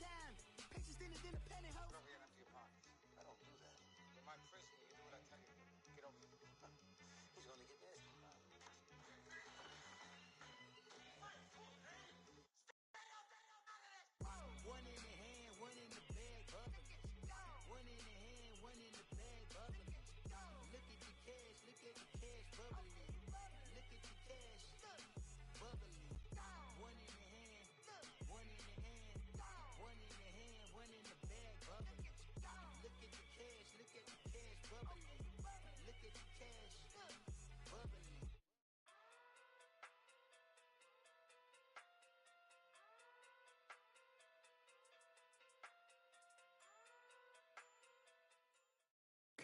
town. Pictures thinner than a penny hoe. Over here and empty your pockets. I don't do that. You might press me. You do what I tell you. Get over here. He's gonna get nasty. One in the hand, one in the bag, bubbling. One in the hand, one in the bag, bubbling. Look at the cash, look at the cash, bubbling. Look at the cash, bubbling. One in the hand, one in the hand, one in the hand, one in the bag, bubbling. Look at the cash, look at the cash, bubbling. Look at the cash, bubbling.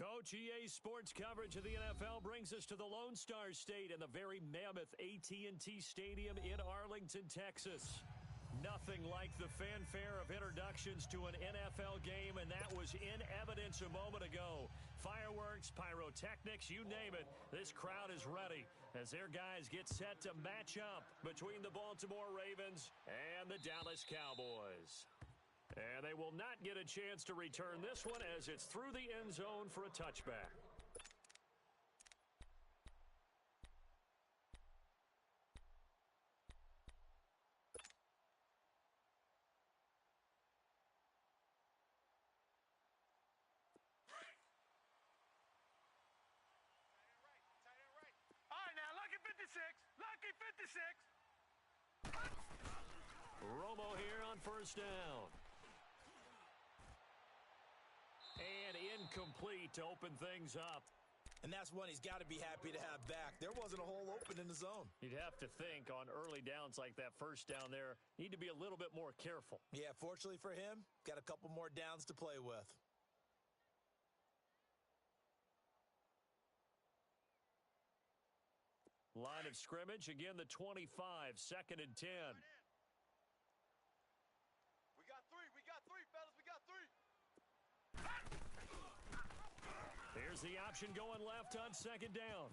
Coach, EA Sports coverage of the NFL brings us to the Lone Star State and the very mammoth AT&T Stadium in Arlington, Texas. Nothing like the fanfare of introductions to an NFL game, and that was in evidence a moment ago. Fireworks, pyrotechnics, you name it. This crowd is ready as their guys get set to match up between the Baltimore Ravens and the Dallas Cowboys. And they will not get a chance to return this one as it's through the end zone for a touchback. All right, now, lucky 56. Lucky 56. Romo here on first down. And incomplete to open things up. And that's one he's got to be happy to have back. There wasn't a hole open in the zone. You'd have to think on early downs like that first down there, need to be a little bit more careful. Yeah, fortunately for him, got a couple more downs to play with. Line of scrimmage, again the 25, 2nd and 10. We got three, fellas, we got three. Here's the option going left on 2nd down.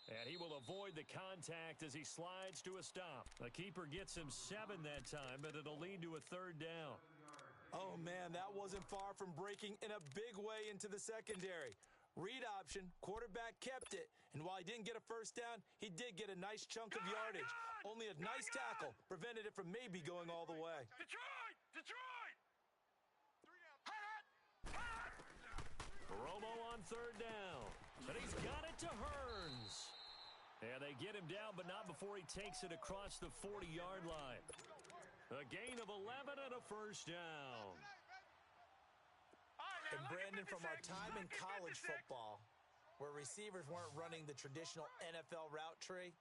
And he will avoid the contact as he slides to a stop. The keeper gets him 7 that time, but it'll lead to a 3rd down. Oh, man, that wasn't far from breaking in a big way into the secondary. Read option, quarterback kept it, and while he didn't get a first down, he did get a nice chunk of yardage. Only a nice tackle prevented it from maybe going all the way. Detroit! Romo on 3rd down, and he's got it to Hearns. And they get him down, but not before he takes it across the 40-yard line. A gain of 11 and a first down. And Brandon, from our time in college football, where receivers weren't running the traditional NFL route tree,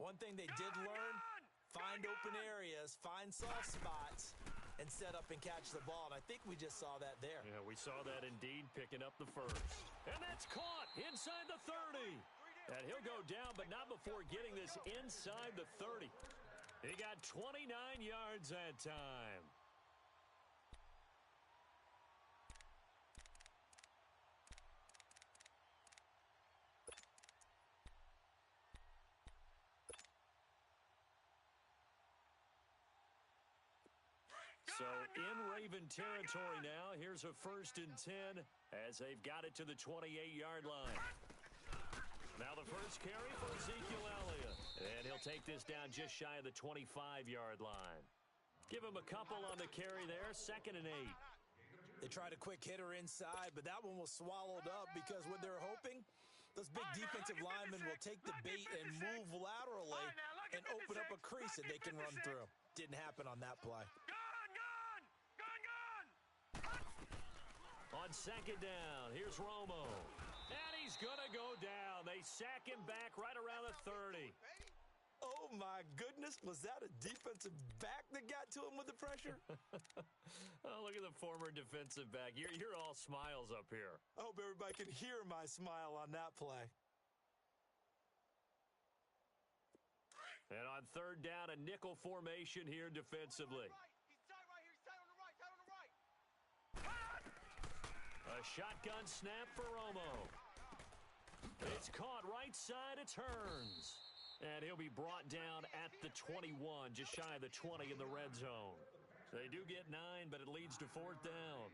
one thing they did learn, find open areas, find soft spots, and set up and catch the ball. And I think we just saw that there. Yeah, we saw that indeed, picking up the first. And that's caught inside the 30. And he'll go down, but not before getting this inside the 30. He got 29 yards that time. So in Raven territory now. Here's a 1st and 10 as they've got it to the 28-yard line. Now the first carry for Ezekiel Elliott. And he'll take this down just shy of the 25-yard line. Give him a couple on the carry there. 2nd and 8. They tried a quick hitter inside, but that one was swallowed up because what they're hoping, those big defensive linemen will take the bait and move laterally and open up a crease that they can run through. Didn't happen on that play. On 2nd down, here's Romo. And he's going to go down. They sack him back right around the 30. Oh, my goodness. Was that a defensive back that got to him with the pressure? Oh, look at the former defensive back. You're all smiles up here. I hope everybody can hear my smile on that play. And on 3rd down, a nickel formation here defensively. A shotgun snap for Romo. It's caught right side. It's Hearns. And he'll be brought down at the 21, just shy of the 20 in the red zone. They do get 9, but it leads to 4th down.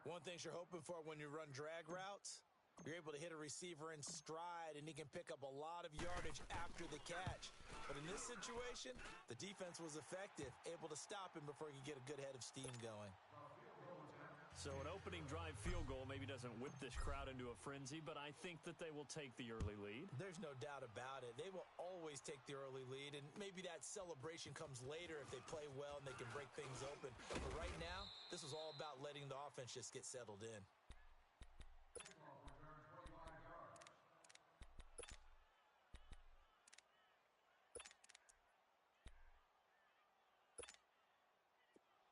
One thing you're hoping for when you run drag routes, you're able to hit a receiver in stride, and he can pick up a lot of yardage after the catch. But in this situation, the defense was effective, able to stop him before he could get a good head of steam going. So an opening drive field goal maybe doesn't whip this crowd into a frenzy, but I think that they will take the early lead. There's no doubt about it. They will always take the early lead, and maybe that celebration comes later if they play well and they can break things open. But right now, this was all about letting the offense just get settled in.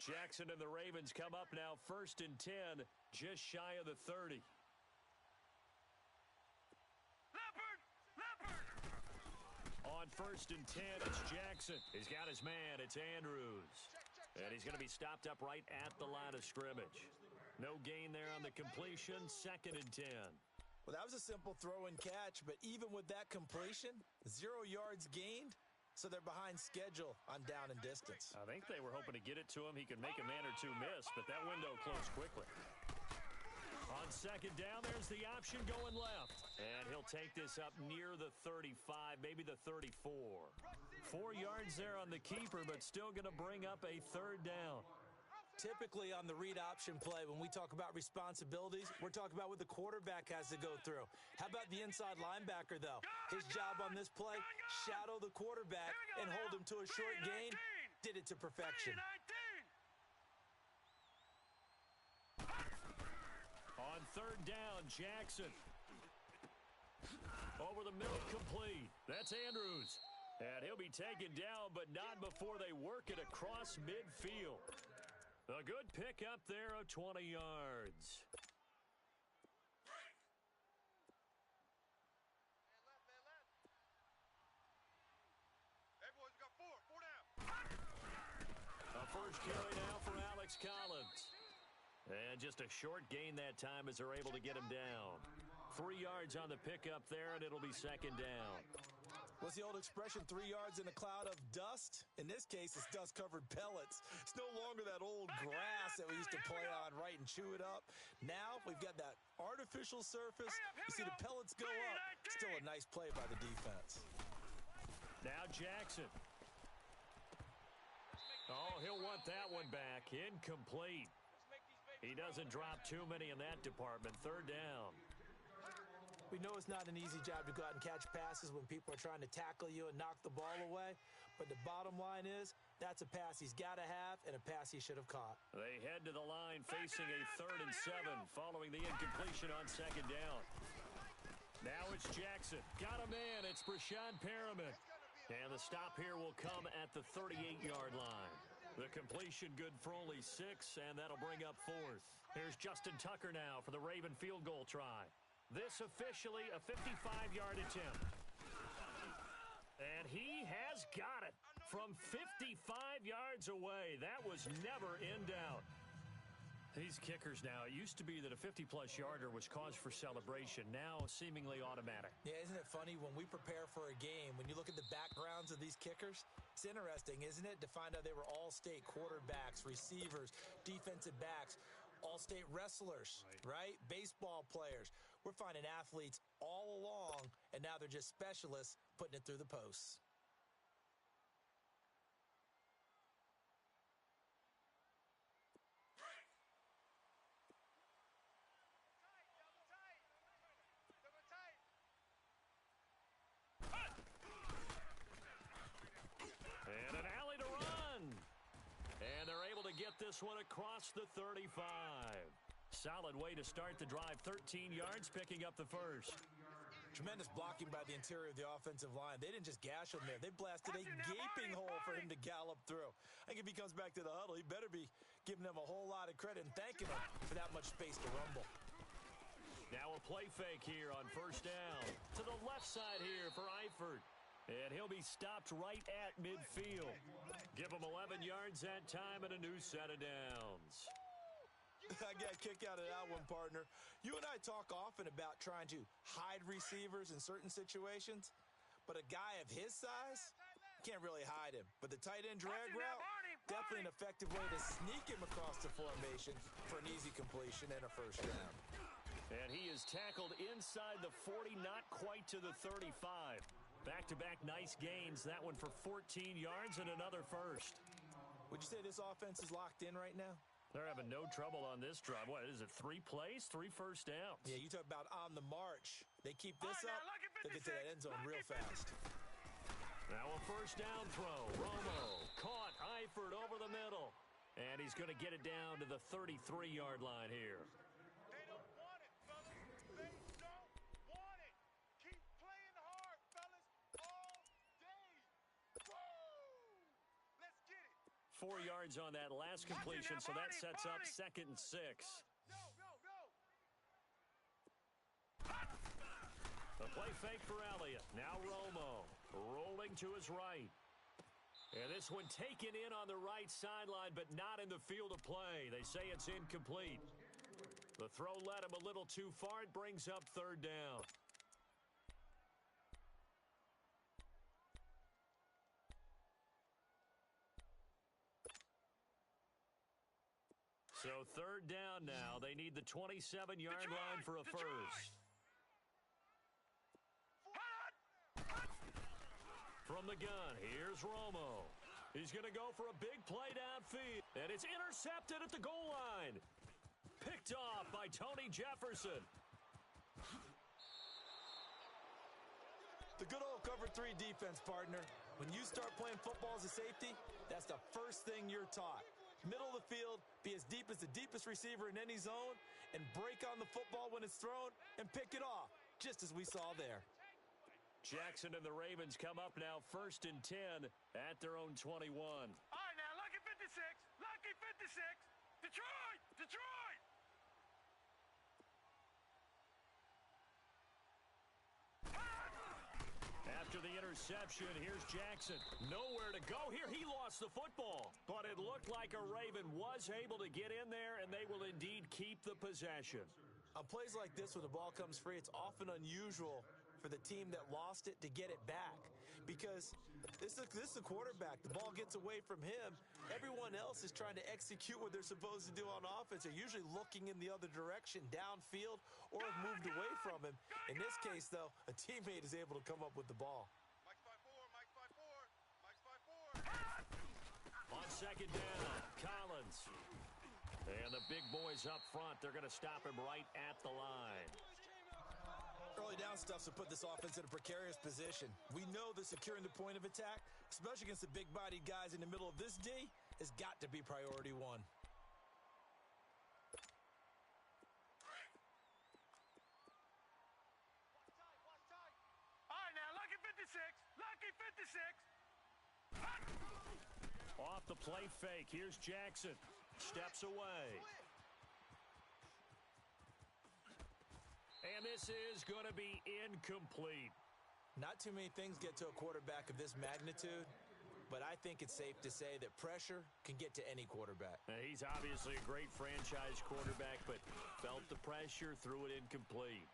Jackson and the Ravens come up now 1st and 10, just shy of the 30. Leopard! On 1st and 10, it's Jackson. He's got his man. It's Andrews. And he's going to be stopped up right at the line of scrimmage. No gain there on the completion. 2nd and 10. Well, that was a simple throw and catch, but even with that completion, 0 yards gained. So they're behind schedule on down and distance. I think they were hoping to get it to him. He could make a man or two miss, but that window closed quickly. On 2nd down, there's the option going left. And he'll take this up near the 35, maybe the 34. 4 yards there on the keeper, but still going to bring up a 3rd down. Typically on the read option play, when we talk about responsibilities, we're talking about what the quarterback has to go through. How about the inside linebacker, though? His job on this play, shadow the quarterback and hold him to a short gain. Did it to perfection. On 3rd down, Jackson. Over the middle, complete. That's Andrews. And he'll be taken down, but not before they work it across midfield. A good pickup there of 20 yards. Hey, boys, we got 4 down. A first carry now for Alex Collins. And just a short gain that time as they're able to get him down. 3 yards on the pickup there, and it'll be 2nd down. What's the old expression, 3 yards in a cloud of dust? In this case, it's dust-covered pellets. It's no longer that old grass that we used to play on, right, and chew it up. Now we've got that artificial surface. You see the pellets go up. Still a nice play by the defense. Now Jackson. Oh, he'll want that one back. Incomplete. He doesn't drop too many in that department. 3rd down. We know it's not an easy job to go out and catch passes when people are trying to tackle you and knock the ball away. But the bottom line is, that's a pass he's got to have and a pass he should have caught. They head to the line facing a 3rd and 7 following the incompletion on 2nd down. Now it's Jackson. Got a man. It's Brashad Perriman. And the stop here will come at the 38-yard line. The completion good for only 6, and that'll bring up 4th. Here's Justin Tucker now for the Raven field goal try. This officially a 55-yard attempt. And he has got it from 55 yards away. That was never in doubt. These kickers now, it used to be that a 50-plus yarder was cause for celebration. Now seemingly automatic. Yeah, isn't it funny when we prepare for a game, when you look at the backgrounds of these kickers, it's interesting, isn't it, to find out they were all-state quarterbacks, receivers, defensive backs, all-state wrestlers, right? Baseball players. We're finding athletes all along, and now they're just specialists putting it through the posts. And an alley to run. And they're able to get this one across the 35. Solid way to start the drive. 13 yards, picking up the first. Tremendous blocking by the interior of the offensive line. They didn't just gash him there. They blasted a gaping hole for him to gallop through. I think if he comes back to the huddle, he better be giving them a whole lot of credit and thanking them for that much space to rumble. Now a play fake here on 1st down. To the left side here for Eifert. And he'll be stopped right at midfield. Give him 11 yards that time and a new set of downs. I got a kick out of that one, partner. You and I talk often about trying to hide receivers in certain situations, but a guy of his size can't really hide him. But the tight end drag route, Definitely an effective way to sneak him across the formation for an easy completion and a first down. And he is tackled inside the 40, not quite to the 35. Back-to-back nice gains. That one for 14 yards and another first. Would you say this offense is locked in right now? They're having no trouble on this drive. What is it, 3 plays, 3 first downs? Yeah, you talk about on the march. They keep this up, they'll get to that end zone real fast. Now a first down throw. Romo caught Eifert over the middle. And he's going to get it down to the 33-yard line here. They don't want it, fellas. They don't want it. Keep playing hard, fellas, all day. Woo! Let's get it. 4 yards on that last completion, so that sets up 2nd and 6. Go, go, go. The play fake for Elliott. Now Romo rolling to his right. And this one taken in on the right sideline, but not in the field of play. They say it's incomplete. The throw led him a little too far. It brings up 3rd down. So 3rd down now. They need the 27-yard line for a first. From the gun, here's Romo. He's going to go for a big play downfield. And it's intercepted at the goal line. Picked off by Tony Jefferson. The good old cover 3 defense, partner. When you start playing football as a safety, that's the first thing you're taught. Middle of the field, be as deep as the deepest receiver in any zone, and break on the football when it's thrown and pick it off, just as we saw there. Jackson and the Ravens come up now 1st and 10 at their own 21. All right, now, lucky 56. Lucky 56. Detroit! Detroit! After the interception, here's Jackson. Nowhere to go here. He lost the football. But it looked like a Raven was able to get in there, and they will indeed keep the possession. On plays like this, when the ball comes free, it's often unusual for the team that lost it to get it back. Because this is the quarterback. The ball gets away from him. Everyone else is trying to execute what they're supposed to do on offense. They're usually looking in the other direction, downfield, or have moved away from him. In this case, though, a teammate is able to come up with the ball. Mike's 5-4. Mike's 5-4. Mike's 5-4. On 2nd down, Collins. And the big boys up front, they're going to stop him right at the line. Early down stuffs will put this offense in a precarious position. We know that securing the point of attack, especially against the big-bodied guys in the middle of this D, has got to be priority 1. Watch tight. All right, now, lucky 56. Lucky 56. Off the play fake, here's Jackson. Steps away. And this is going to be incomplete. Not too many things get to a quarterback of this magnitude, but I think it's safe to say that pressure can get to any quarterback. Now, he's obviously a great franchise quarterback, but felt the pressure, threw it incomplete.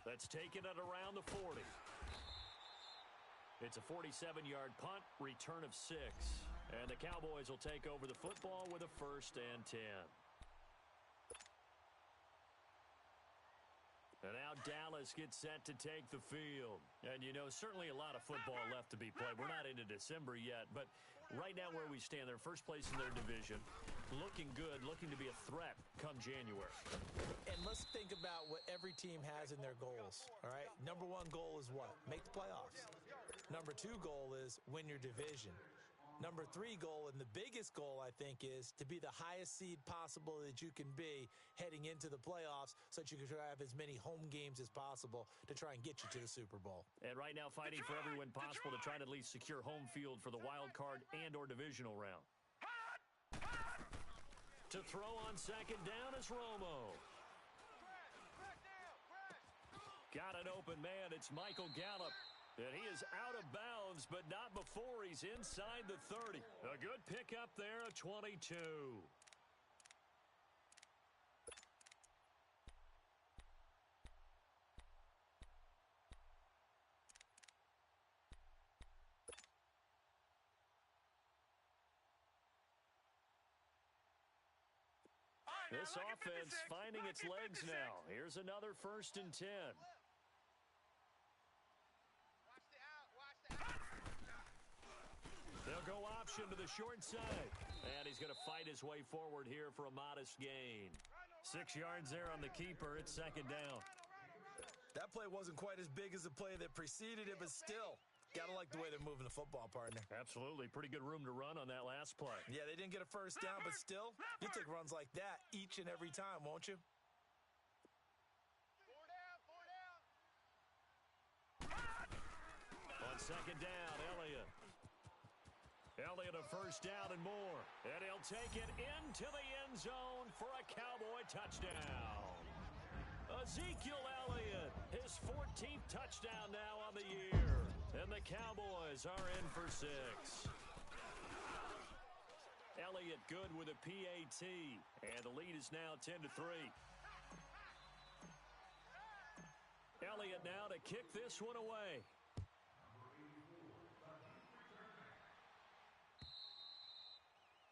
That's taken it around the 40. It's a 47-yard punt, return of 6. And the Cowboys will take over the football with a 1st and 10. And now Dallas gets set to take the field. And, you know, certainly a lot of football left to be played. We're not into December yet, but right now where we stand, they're first place in their division. Looking good, looking to be a threat come January. And let's think about what every team has in their goals, all right? Number 1 goal is what? Make the playoffs. Number 2 goal is win your division. Number 3 goal, and the biggest goal, I think, is to be the highest seed possible that you can be heading into the playoffs so that you can have as many home games as possible to try and get you to the Super Bowl. And right now fighting for every win possible to try to at least secure home field for the wild card and or divisional round. To throw on 2nd down is Romo. Got an open man. It's Michael Gallup. And he is out of bounds, but not before he's inside the 30. A good pickup there, a 22. This offense finding its legs now. Here's another 1st and 10. They'll go option to the short side. And he's going to fight his way forward here for a modest gain. 6 yards there on the keeper. It's 2nd down. That play wasn't quite as big as the play that preceded it, but still, gotta like the way they're moving the football, partner. Absolutely. Pretty good room to run on that last play. Yeah, they didn't get a 1st down, but still, you take runs like that each and every time, won't you? On 2nd down, Elliott. Elliott a 1st down and more. And he'll take it into the end zone for a Cowboy touchdown. Ezekiel Elliott, his 14th touchdown now on the year. And the Cowboys are in for 6. Elliott good with a PAT. And the lead is now 10-3. Elliott now to kick this one away.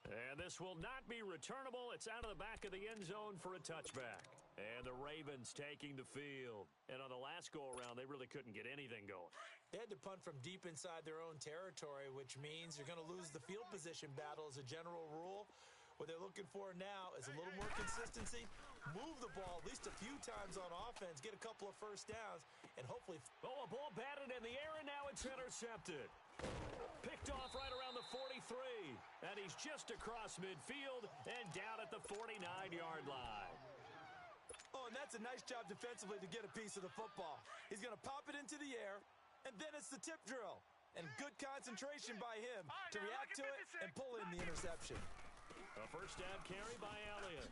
And this will not be returnable. It's out of the back of the end zone for a touchback. And the Ravens taking the field. And on the last go-around, they really couldn't get anything going. They had to punt from deep inside their own territory, which means you're going to lose the field position battle as a general rule. What they're looking for now is a little more consistency, move the ball at least a few times on offense, get a couple of 1st downs, and hopefully... Oh, a ball batted in the air, and now it's intercepted. Picked off right around the 43, and he's just across midfield and down at the 49-yard line. Oh, and that's a nice job defensively to get a piece of the football. He's going to pop it into the air, and then it's the tip drill. And good concentration by him to react to it and pull in the interception. A 1st down carry by Elliott.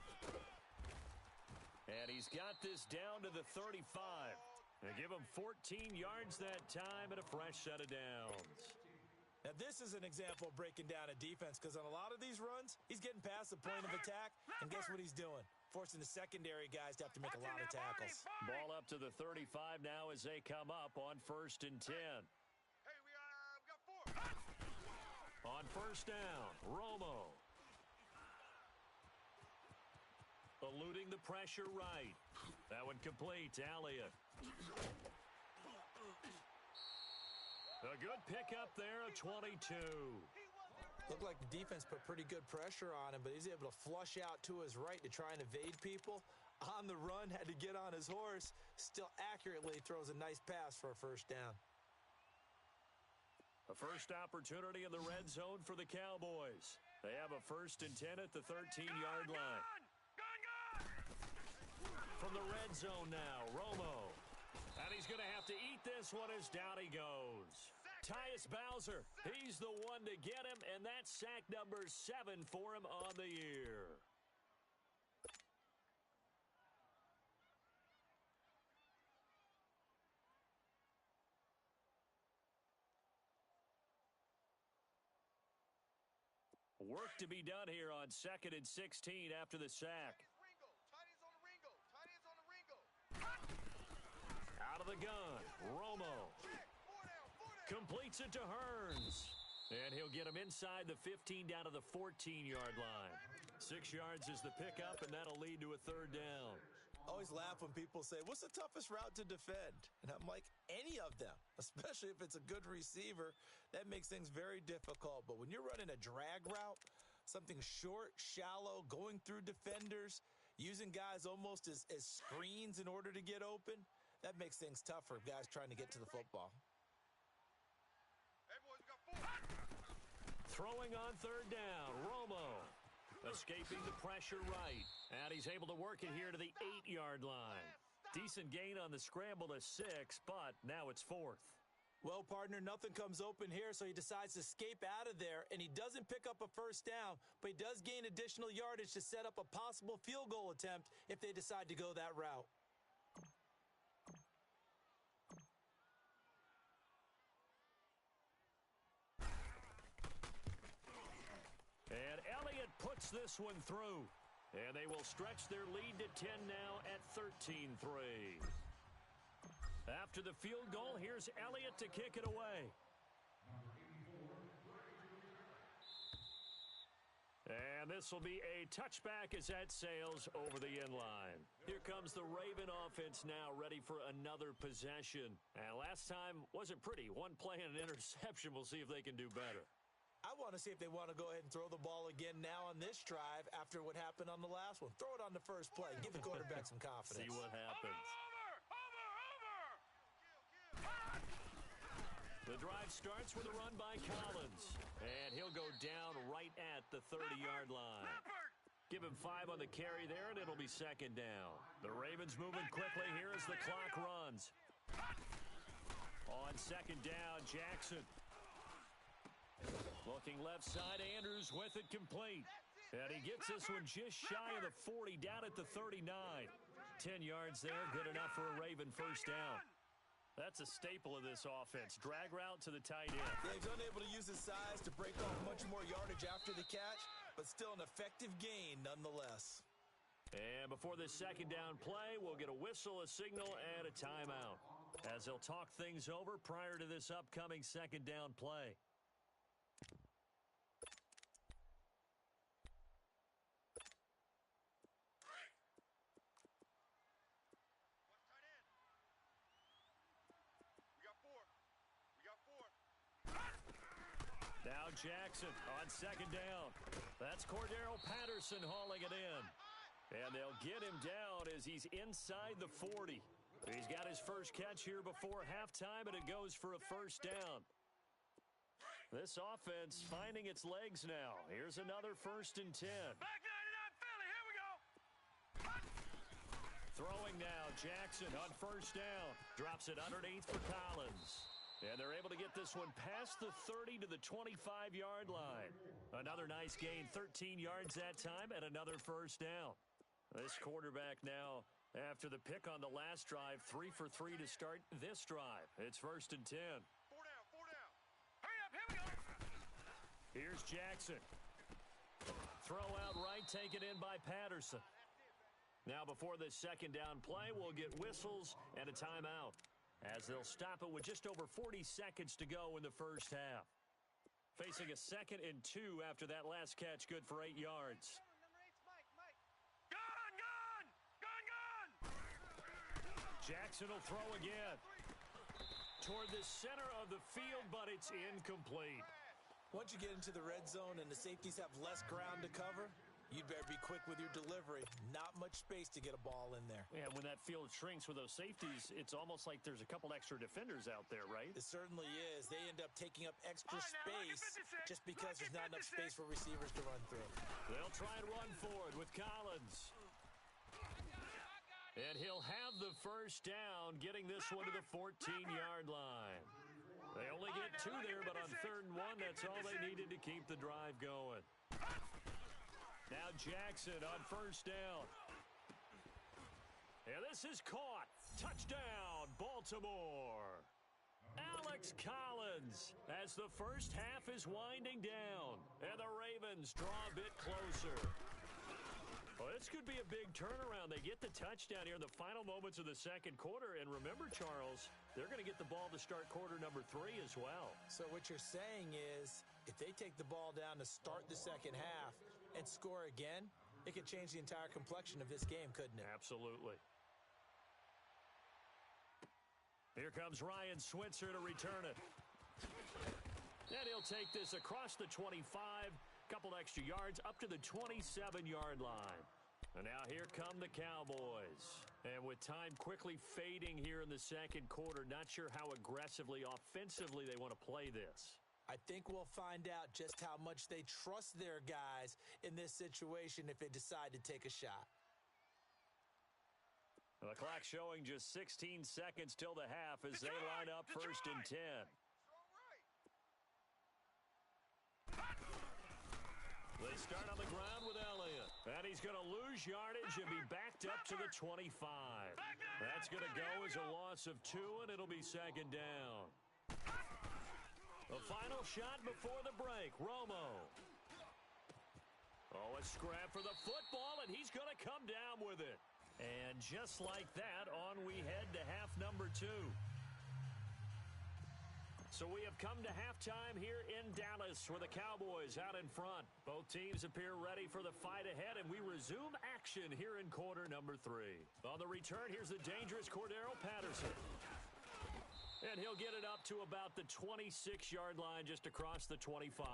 And he's got this down to the 35. They give him 14 yards that time and a fresh set of downs. Now, this is an example of breaking down a defense because on a lot of these runs, he's getting past the point of attack, and guess what he's doing? Forcing the secondary guys to have to make a lot of tackles. Ball up to the 35 now as they come up on 1st and 10. Hey, we got 4. On 1st down, Romo. Eluding the pressure right. That one complete to Elliott. A good pickup there of 22. Looked like the defense put pretty good pressure on him, but he's able to flush out to his right to try and evade people. On the run, had to get on his horse. Still accurately throws a nice pass for a 1st down. A first opportunity in the red zone for the Cowboys. They have a 1st and 10 at the 13-yard line. From the red zone now, Romo. And he's going to have to eat this one as down he goes. Tyus Bowser, he's the one to get him, and that's sack number 7 for him on the year. Work to be done here on 2nd and 16 after the sack. Out of the gun, Romo. Completes it to Hearns. And he'll get him inside the 15 down to the 14-yard line. 6 yards is the pickup, and that'll lead to a 3rd down. I always laugh when people say, what's the toughest route to defend? And I'm like, any of them, especially if it's a good receiver. That makes things very difficult. But when you're running a drag route, something short, shallow, going through defenders, using guys almost as screens in order to get open, that makes things tough for guys trying to get to the football. Hey, boys, we got 4. Throwing on 3rd down, Romo. Escaping the pressure right. And he's able to work it here to the 8-yard line. Decent gain on the scramble to 6, but now it's 4th. Well, partner, nothing comes open here, so he decides to escape out of there, and he doesn't pick up a 1st down, but he does gain additional yardage to set up a possible field goal attempt if they decide to go that route. And Elliott puts this one through. And they will stretch their lead to 10 now at 13-3. After the field goal, here's Elliott to kick it away. And And this will be a touchback as that sails over the end line. Here comes the Raven offense now, ready for another possession. And last time wasn't pretty. One play and an interception. We'll see if they can do better. I want to see if they want to go ahead and throw the ball again now on this drive after what happened on the last one. Throw it on the first play. Give the quarterback some confidence. See what happens. The drive starts with a run by Collins. And he'll go down right at the 30-yard line. Give him 5 on the carry there, and it'll be second down. The Ravens moving quickly here as the clock runs. On second down, Jackson. Looking left side, Andrews with it complete. And he gets this one just shy of the 40, down at the 39. 10 yards there, good enough for a Raven first down. That's a staple of this offense. Drag route to the tight end. Yeah, he's unable to use his size to break off much more yardage after the catch, but still an effective gain nonetheless. And before this second down play, we'll get a whistle, a signal, and a timeout, as they'll talk things over prior to this upcoming second down play. Now Jackson on second down. That's Cordero Patterson hauling it in. And they'll get him down as he's inside the 40. He's got his first catch here before halftime, and it goes for a first down. This offense finding its legs now. Here's another 1st and 10. Back 99 Philly, here we go. Throwing now, Jackson on first down. Drops it underneath for Collins. And they're able to get this one past the 30 to the 25-yard line. Another nice gain, 13 yards that time, and another first down. This quarterback now, after the pick on the last drive, 3 for 3 to start this drive. It's 1st and 10. 4 down, 4 down. Hurry up, here we go. Here's Jackson. Throw out right, taken in by Patterson. Now before this second down play, we'll get whistles and a timeout, as they'll stop it with just over 40 seconds to go in the first half. Facing a 2nd and 2 after that last catch, good for 8 yards. Gun, gun! Gun, gun! Jackson will throw again. Toward the center of the field, but it's incomplete. Once you get into the red zone and the safeties have less ground to cover, you'd better be quick with your delivery. Not much space to get a ball in there. Yeah, when that field shrinks with those safeties, it's almost like there's a couple extra defenders out there, right? It certainly is. They end up taking up extra All right, now, look at space 56. just because there's not enough 56. space for receivers to run through. They'll try and run forward with Collins. And he'll have the first down, getting this one to the 14-yard line. They only get 2 there, but on 3rd and 1, that's all they needed to keep the drive going. Now Jackson on first down. And this is caught. Touchdown, Baltimore. Alex Collins as the first half is winding down. And the Ravens draw a bit closer. Well, this could be a big turnaround. They get the touchdown here in the final moments of the second quarter. And remember, Charles, they're going to get the ball to start quarter number 3 as well. So what you're saying is, if they take the ball down to start the second half and score again, it could change the entire complexion of this game, couldn't it? Absolutely. Here comes Ryan Switzer to return it. And he'll take this across the 25, couple extra yards up to the 27-yard line. And now here come the Cowboys. And with time quickly fading here in the second quarter, not sure how aggressively, offensively they want to play this. I think we'll find out just how much they trust their guys in this situation if they decide to take a shot. The clock showing just 16 seconds till the half as they line up 1st and 10. They start on the ground with Elliott. And he's going to lose yardage and be backed up to the 25. That's going to go as a loss of 2, and it'll be second down. The final shot before the break, Romo. Oh, a scrap for the football, and he's going to come down with it. And just like that, on we head to half number 2. So we have come to halftime here in Dallas with the Cowboys out in front. Both teams appear ready for the fight ahead, and we resume action here in quarter number 3. On the return, here's the dangerous Cordero Patterson. And he'll get it up to about the 26-yard line just across the 25.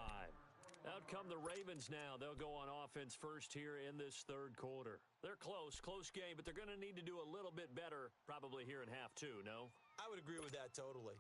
Out come the Ravens now. They'll go on offense first here in this third quarter. They're close game, but they're going to need to do a little bit better probably here in half 2, no? I would agree with that totally.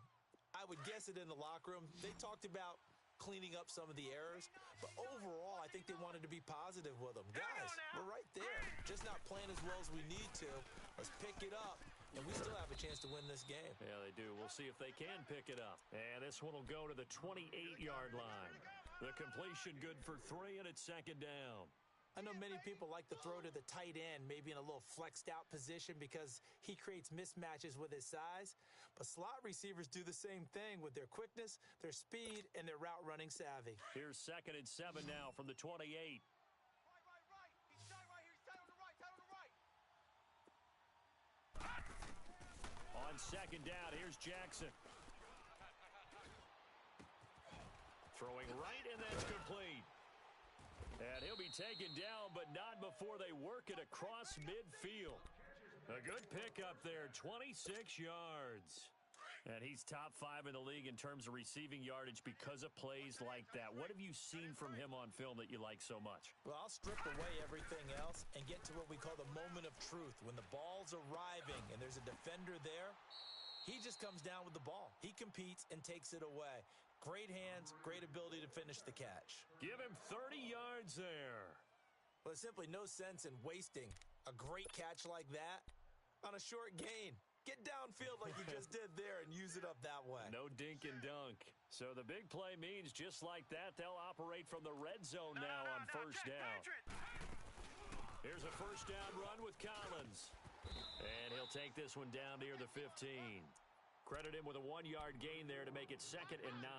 I would guess it in the locker room. They talked about cleaning up some of the errors, but overall, I think they wanted to be positive with them. Guys, we're right there. Just not playing as well as we need to. Let's pick it up, and we still have a chance to win this game. Yeah, they do. We'll see if they can pick it up. And this one will go to the 28-yard line. The completion good for 3, and it's second down. I know many people like to throw to the tight end, maybe in a little flexed out position because he creates mismatches with his size. But slot receivers do the same thing with their quickness, their speed, and their route running savvy. Here's 2nd and 7 now from the 28. Right. He's tight right here. He's tight on the right. On second down, here's Jackson. Throwing right, and that's complete. And he'll be taken down, but not before they work it across midfield. A good pickup there, 26 yards. And he's top 5 in the league in terms of receiving yardage because of plays like that. What have you seen from him on film that you like so much? Well, I'll strip away everything else and get to what we call the moment of truth. When the ball's arriving and there's a defender there, he just comes down with the ball. He competes and takes it away. Great hands, great ability to finish the catch. Give him 30 yards there. Well, there's simply no sense in wasting a great catch like that on a short gain. Get downfield like you just did there and use it up that way. No dink and dunk. So the big play means just like that, they'll operate from the red zone now on first down. Here's a first down run with Collins. And he'll take this one down near the 15. Credit him with a 1-yard gain there to make it 2nd and 9.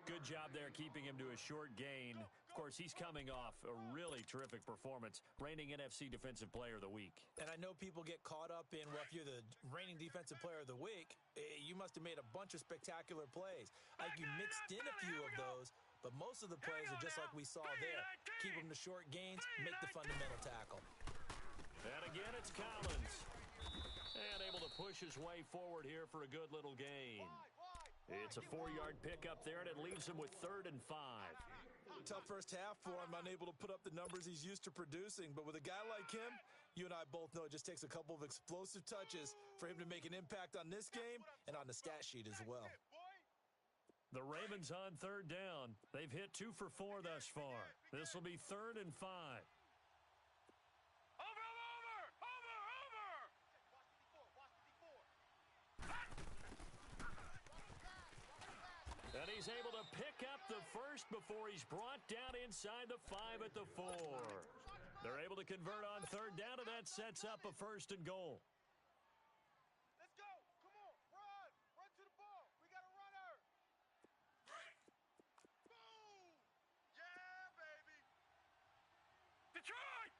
Good job there keeping him to a short gain. Of course, he's coming off a really terrific performance, reigning NFC Defensive Player of the Week. And I know people get caught up in, well, if you're the reigning Defensive Player of the Week, you must have made a bunch of spectacular plays. Like you mixed in a few of those, but most of the plays are just like we saw there. Keep them to short gains, make the fundamental tackle. And again, it's Collins. And able to push his way forward here for a good little gain. It's a 4-yard pickup there, and it leaves him with 3rd and 5. Tough first half for him, unable to put up the numbers he's used to producing. But with a guy like him, you and I both know it just takes a couple of explosive touches for him to make an impact on this game and on the stat sheet as well. The Ravens on 3rd down. They've hit 2 for 4 thus far. This will be 3rd and 5. And he's able to pick up the first before he's brought down inside the 5 at the 4. They're able to convert on 3rd down, and that sets up a 1st and goal. Let's go. Come on. Run. Run to the ball. We got a runner. Boom. Yeah, baby. Detroit.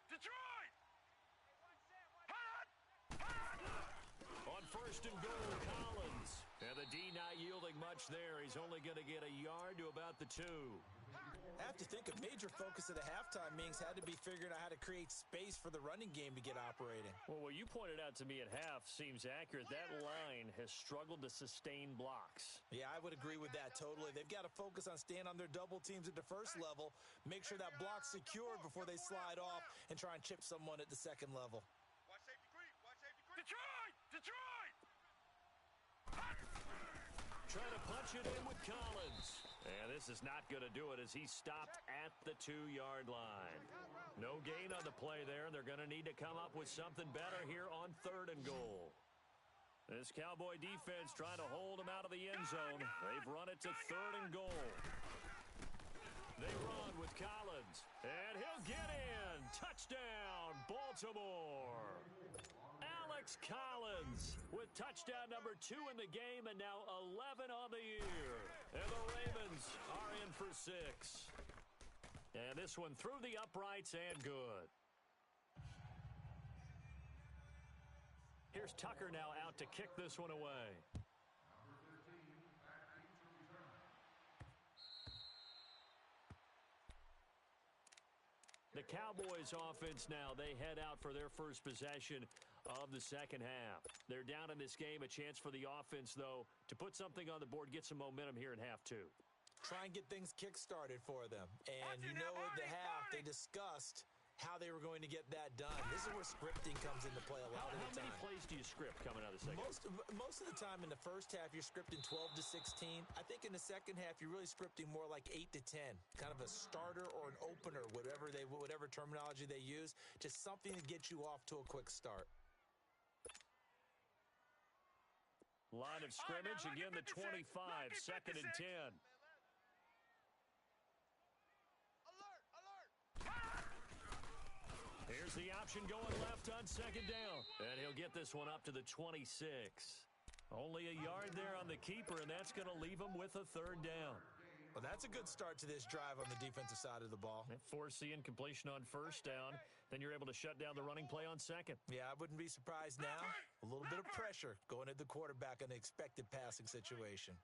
On 1st and goal, Collins. And the D not yielding much there. He's only going to get a yard to about the 2. I have to think a major focus of the halftime meetings had to be figuring out how to create space for the running game to get operating. Well, what you pointed out to me at half seems accurate. That line has struggled to sustain blocks. Yeah, I would agree with that totally. They've got to focus on staying on their double teams at the first level, make sure that block's secured before they slide off and try and chip someone at the second level. Watch safety creep. Detroit. Trying to punch it in with Collins. And this is not going to do it as he's stopped at the 2-yard line. No gain on the play there. They're going to need to come up with something better here on 3rd and goal. This Cowboy defense trying to hold him out of the end zone. They've run it to 3rd and goal. They run with Collins. And he'll get in. Touchdown, Baltimore. Alex Collins with touchdown number 2 in the game and now 11 on the year. And the Ravens are in for 6. And this one through the uprights and good. Here's Tucker now out to kick this one away. The Cowboys offense now, they head out for their first possession of the second half. They're down in this game. A chance for the offense, though, to put something on the board, get some momentum here in half two. Try and get things kick-started for them. And you know at the half, they discussed how they were going to get that done. This is where scripting comes into play a lot of the time. How many plays do you script coming out of the second? Most of the time in the first half, you're scripting 12 to 16. I think in the second half, you're really scripting more like 8 to 10. Kind of a starter or an opener, whatever terminology they use. Just something to get you off to a quick start. Line of scrimmage, again the 25, second and 10. Here's the option going left on second down. And he'll get this one up to the 26. Only a yard there on the keeper, and that's going to leave him with a third down. Well, that's a good start to this drive on the defensive side of the ball. Force the incompletion on first down. Then you're able to shut down the running play on second. Yeah, I wouldn't be surprised now. A little bit of pressure going at the quarterback in the expected passing situation.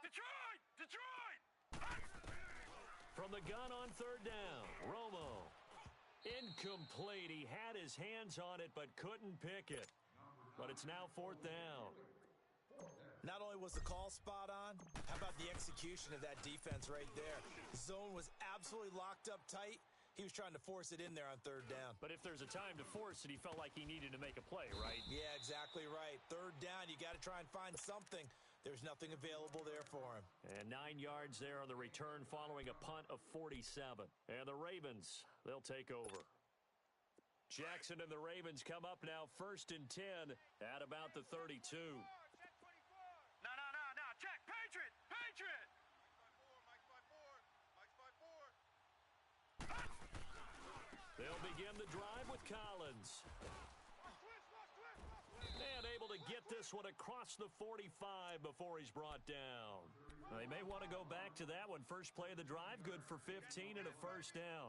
Detroit! Detroit! From the gun on third down, Romo. Incomplete. He had his hands on it but couldn't pick it. But it's now fourth down. Not only was the call spot on, how about the execution of that defense right there? The zone was absolutely locked up tight. He was trying to force it in there on third down. But if there's a time to force it, he felt like he needed to make a play, right? Yeah, exactly right. Third down, you got to try and find something. There's nothing available there for him. And 9 yards there on the return following a punt of 47. And the Ravens, they'll take over. Jackson and the Ravens come up now first and 10 at about the 32. No. Check. Patriot. Patriot. Mike's by four. They'll begin the drive with Collins. And able to get this one across the 45 before he's brought down. They may want to go back to that one. First play of the drive, good for 15 and a first down.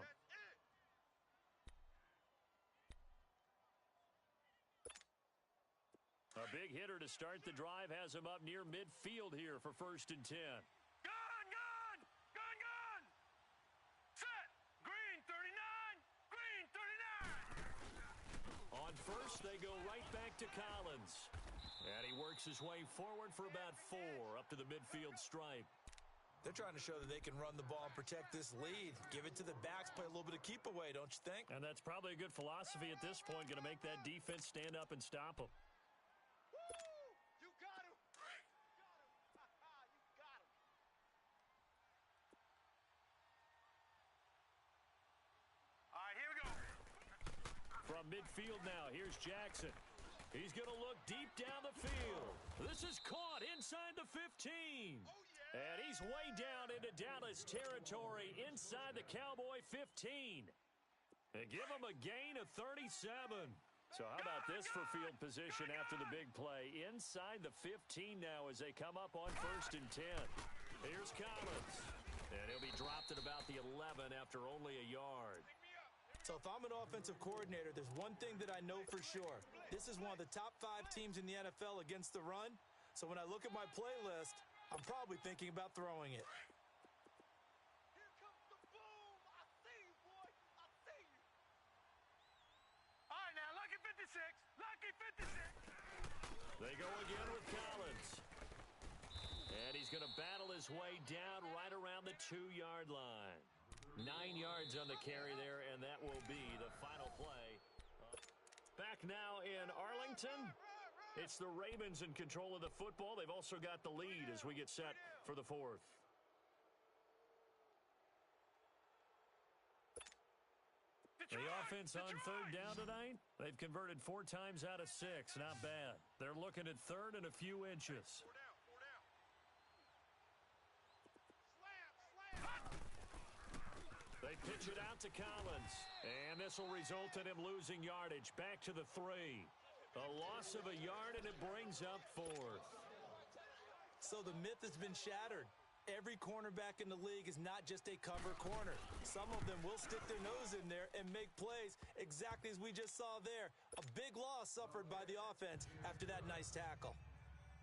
A big hitter to start the drive has him up near midfield here for first and 10. Gun! Set! Green 39! Green 39! On first, they go right back to Collins. And he works his way forward for about 4 up to the midfield stripe. They're trying to show that they can run the ball and protect this lead. Give it to the backs, play a little bit of keep away, don't you think? And that's probably a good philosophy at this point, going to make that defense stand up and stop them. You got him! You got him! All right, here we go. From midfield now, here's Jackson. He's going to look deep down the field. This is caught inside the 15. And he's way down into Dallas territory inside the Cowboy 15. And give him a gain of 37. So how about this for field position after the big play? Inside the 15 now as they come up on first and 10. Here's Collins. And he'll be dropped at about the 11 after only a yard. So if I'm an offensive coordinator, there's one thing that I know for sure. This is one of the top 5 teams in the NFL against the run. So when I look at my playlist, I'm probably thinking about throwing it. Here comes the boom. I see you, boy. I see you. All right, now, lucky 56. Lucky 56. They go again with Collins. And he's going to battle his way down right around the 2-yard line. 9 yards on the carry there, and that will be the final play. Back now in Arlington. It's the Ravens in control of the football. They've also got the lead as we get set for the fourth. The offense on third down tonight, they've converted 4 times out of 6. Not bad. They're looking at third and a few inches. 4 down. They pitch it out to Collins. And this will result in him losing yardage. Back to the 3. A loss of a yard, and it brings up 4th. So the myth has been shattered. Every cornerback in the league is not just a cover corner. Some of them will stick their nose in there and make plays exactly as we just saw there. A big loss suffered by the offense after that nice tackle.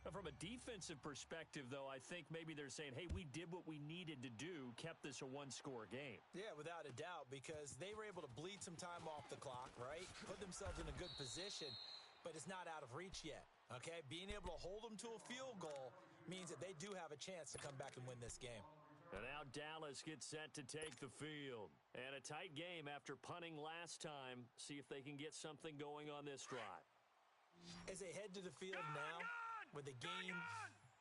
From a defensive perspective, though, I think maybe they're saying, hey, we did what we needed to do, kept this a one-score game. Yeah, without a doubt, because they were able to bleed some time off the clock, right? Put themselves in a good position, but it's not out of reach yet, okay? Being able to hold them to a field goal means that they do have a chance to come back and win this game. And now Dallas gets set to take the field. And a tight game after punting last time. See if they can get something going on this drive. As they head to the field now, with the game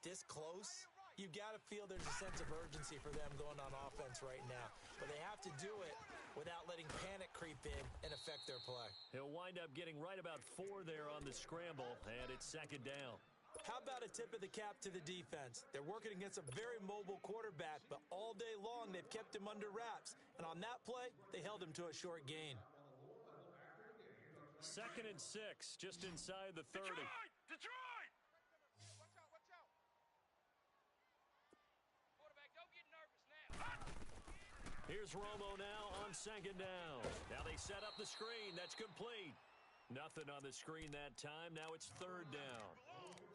this close, you've got to feel there's a sense of urgency for them going on offense right now. But they have to do it without letting panic creep in and affect their play. He'll wind up getting right about 4 there on the scramble, and it's second down. How about a tip of the cap to the defense? They're working against a very mobile quarterback, but all day long they've kept him under wraps. And on that play, they held him to a short gain. 2nd and 6, just inside the 30. Detroit! Here's Romo now on second down. Now they set up the screen. That's complete. Nothing on the screen that time. Now it's 3rd down.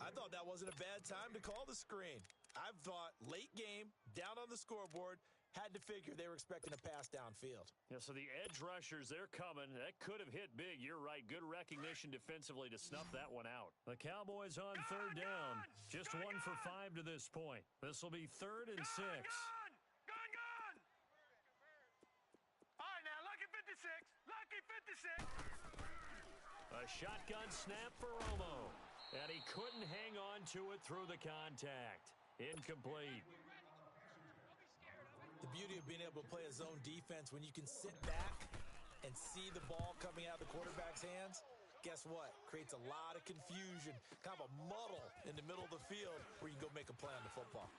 I thought that wasn't a bad time to call the screen. I thought late game, down on the scoreboard, had to figure they were expecting a pass downfield. Yeah, so the edge rushers, they're coming. That could have hit big. You're right. Good recognition defensively to snuff that one out. The Cowboys on 3rd down. Just 1 for 5 to this point. This will be 3rd and 6. Gun! All right, now, lucky 56. Lucky 56. A shotgun snap for Romo. And he couldn't hang on to it through the contact. Incomplete. The beauty of being able to play a zone defense when you can sit back and see the ball coming out of the quarterback's hands, guess what? Creates a lot of confusion, kind of a muddle in the middle of the field where you can go make a play on the football.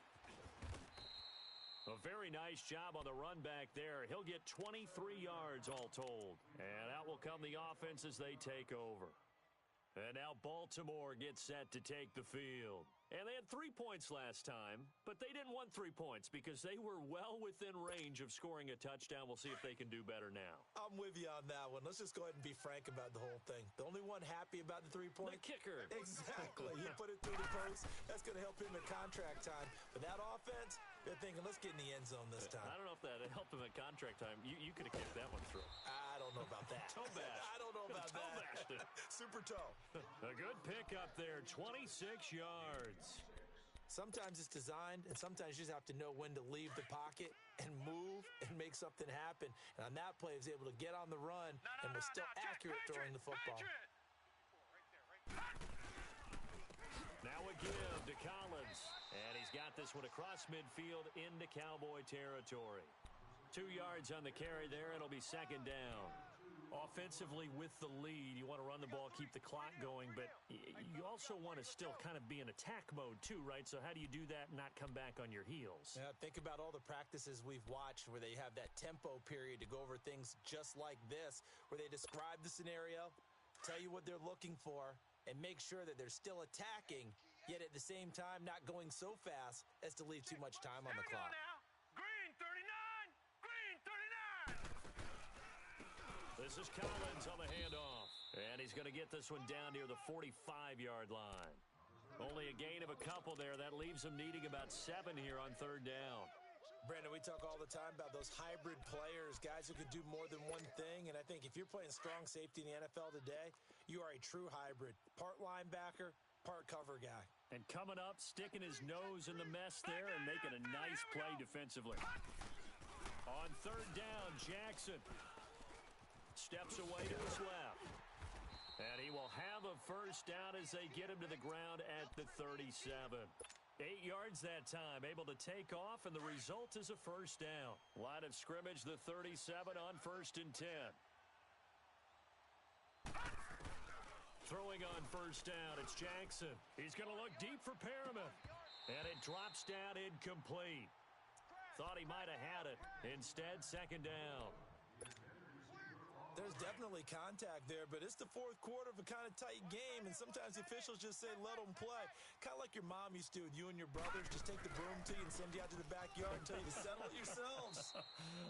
A very nice job on the run back there. He'll get 23 yards all told. And out will come the offense as they take over. And now Baltimore gets set to take the field. And they had 3 points last time, but they didn't want 3 points because they were well within range of scoring a touchdown. We'll see if they can do better now. I'm with you on that one. Let's just go ahead and be frank about the whole thing. The only one happy about the 3-point? The kicker. Exactly. He put it through the post. That's going to help him in contract time. But that offense, they're thinking, let's get in the end zone this time. I don't know if that helped him at contract time. You could have kicked that one through. I don't know about that. Toe bash. I don't know about Toe that. bashed it. Super toe. A good pick up there, 26 yards. Sometimes it's designed, and sometimes you just have to know when to leave the pocket and move and make something happen. And on that play, he was able to get on the run and was still accurate throwing the football. Now a give to Collins. And he's got this one across midfield into Cowboy territory. 2 yards on the carry there. It'll be second down. Offensively with the lead, you want to run the ball, keep the clock going, but you also want to still kind of be in attack mode too, right? So how do you do that and not come back on your heels? Yeah, think about all the practices we've watched where they have that tempo period to go over things just like this, where they describe the scenario, tell you what they're looking for, and make sure that they're still attacking, yet at the same time not going so fast as to leave too much time on the clock. Green 39! Green 39! This is Collins on the handoff. And he's going to get this one down near the 45-yard line. Only a gain of a couple there. That leaves him needing about 7 here on 3rd down. Brandon, we talk all the time about those hybrid players, guys who can do more than one thing. And I think if you're playing strong safety in the NFL today, you are a true hybrid. Part linebacker, part cover guy. And coming up, sticking his nose in the mess there and making a nice play defensively. On 3rd down, Jackson steps away to his left. And he will have a first down as they get him to the ground at the 37. 8 yards that time, able to take off, and the result is a first down. Line of scrimmage, the 37 on 1st and 10. Throwing on 1st down, it's Jackson. He's going to look deep for Perriman. And it drops down incomplete. Thought he might have had it. Instead, 2nd down. There's definitely contact there, but it's the 4th quarter of a kind of tight game, and sometimes the officials just say, let them play. Kind of like your mom used to with you and your brothers. Just take the broom to you and send you out to the backyard and tell you to settle it yourselves.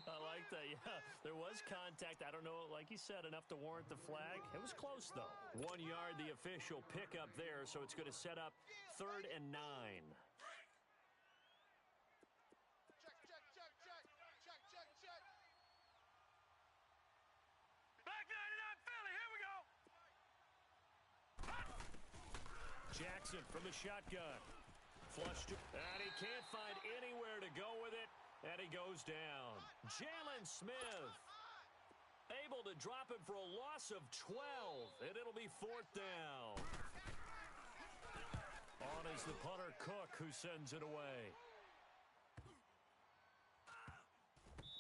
I like that. Yeah, there was contact. I don't know, like you said, enough to warrant the flag. It was close, though. 1 yard, the official pickup there, so it's going to set up 3rd and 9. Check, check, check, check. Check, check, check. Back 99 Philly, here we go. Jackson from the shotgun. Flushed, and he can't find anywhere to go with it, and he goes down. Jalen Smith able to drop him for a loss of 12, and it'll be 4th down. On is the punter, Cook, who sends it away.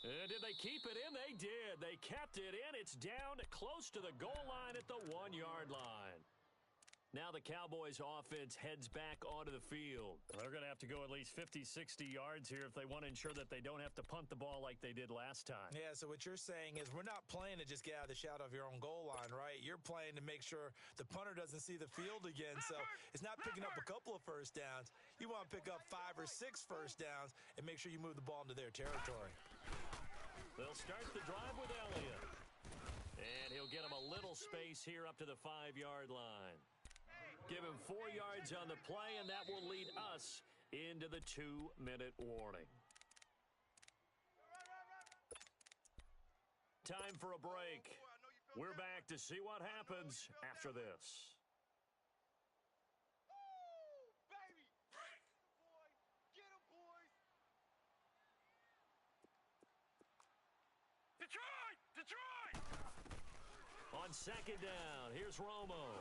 And did they keep it in? They did. They kept it in. It's down close to the goal line at the 1 yard line. Now the Cowboys offense heads back onto the field. They're going to have to go at least 50, 60 yards here if they want to ensure that they don't have to punt the ball like they did last time. Yeah, so what you're saying is we're not playing to just get out of the shadow of your own goal line, right? You're playing to make sure the punter doesn't see the field again. So it's not picking up a couple of first downs. You want to pick up 5 or 6 first downs and make sure you move the ball into their territory. They'll start the drive with Elliott. And he'll get him a little space here up to the 5 yard line. Give him 4 yards on the play, and that will lead us into the 2-minute warning. Time for a break. We're back to see what happens after this. Woo, baby. Get him, boys. Detroit! Detroit! On 2nd down, here's Romo.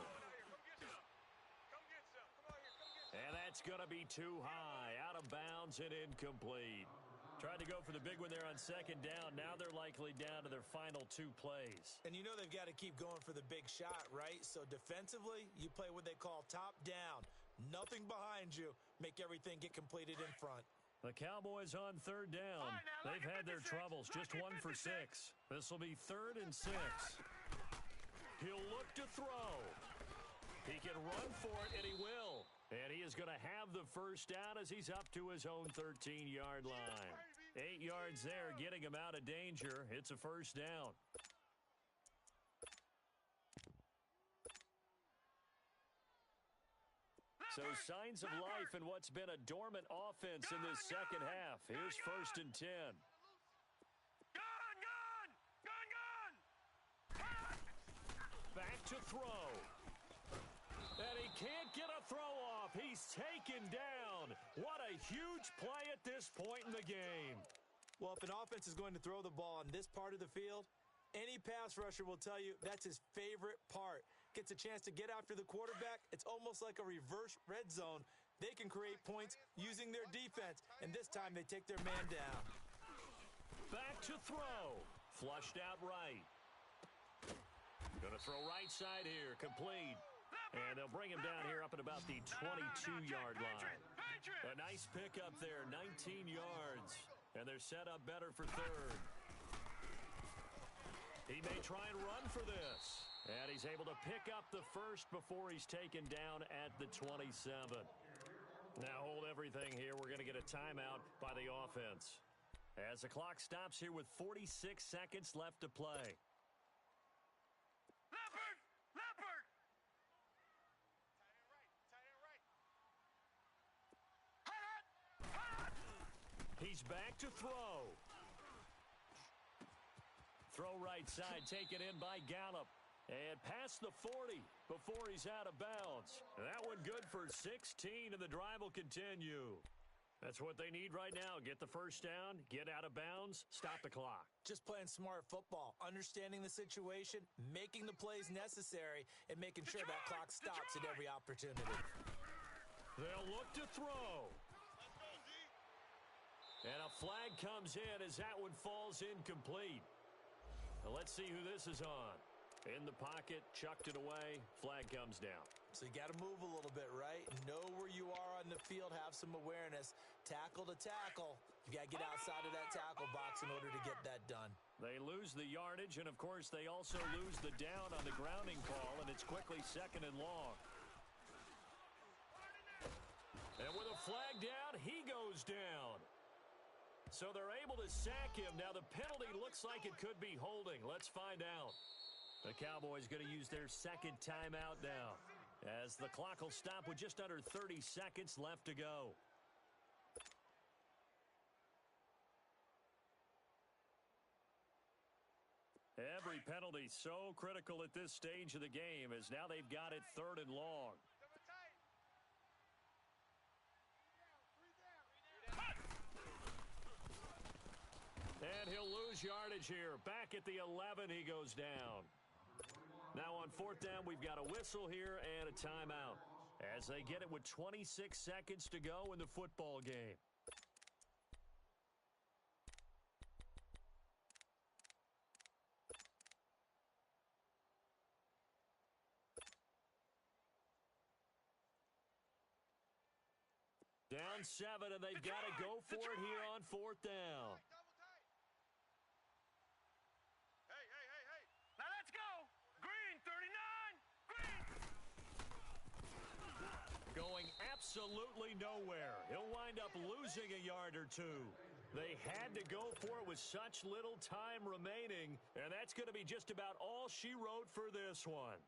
And that's going to be too high, out of bounds and incomplete. Tried to go for the big one there on 2nd down. Now they're likely down to their final 2 plays. And you know they've got to keep going for the big shot, right? So defensively, you play what they call top down. Nothing behind you. Make everything get completed in front. The Cowboys on 3rd down. They've had their troubles. Just 1 for 6. This will be 3rd and 6. He'll look to throw. He can run for it, and he will. And he is going to have the first down as he's up to his own 13-yard line. 8 yards there, getting him out of danger. It's a first down. So signs of life in what's been a dormant offense in this second half. Here's 1st and 10. Back to throw. And he can't get a throw off. He's taken down. What a huge play at this point in the game. Well, if an offense is going to throw the ball on this part of the field, any pass rusher will tell you that's his favorite part. Gets a chance to get after the quarterback. It's almost like a reverse red zone. They can create points using their defense, and this time they take their man down. Back to throw. Flushed out right. Going to throw right side here. Complete. And they'll bring him down here up at about the 22-yard line. A nice pickup there, 19 yards. And they're set up better for 3rd. He may try and run for this. And he's able to pick up the first before he's taken down at the 27. Now hold everything here. We're going to get a timeout by the offense. As the clock stops here with 46 seconds left to play. Leopard! Leopard! He's back to throw. Throw right side, taken in by Gallup. And past the 40 before he's out of bounds. That one good for 16, and the drive will continue. That's what they need right now. Get the first down, get out of bounds, stop the clock. Just playing smart football, understanding the situation, making the plays necessary, and making sure that clock stops at every opportunity. They'll look to throw. And a flag comes in as that one falls incomplete. Now let's see who this is on. In the pocket, chucked it away, flag comes down. So you got to move a little bit, right? Know where you are on the field, have some awareness. Tackle to tackle. You got to get outside of that tackle box in order to get that done. They lose the yardage, and of course they also lose the down on the grounding call, and it's quickly 2nd and long. And with a flag down, he goes down. So they're able to sack him. Now the penalty looks like it could be holding. Let's find out. The Cowboys going to use their second timeout now, as the clock will stop with just under 30 seconds left to go. Every penalty so critical at this stage of the game, as now they've got it 3rd and long. And he'll lose yardage here. Back at the 11, he goes down. Now on 4th down, we've got a whistle here and a timeout, as they get it with 26 seconds to go in the football game. Down 7, and they've got to go for it here on 4th down. Now let's go. Green, 39. Green. Going absolutely nowhere. He'll wind up losing a yard or two. They had to go for it with such little time remaining, and that's going to be just about all she wrote for this one.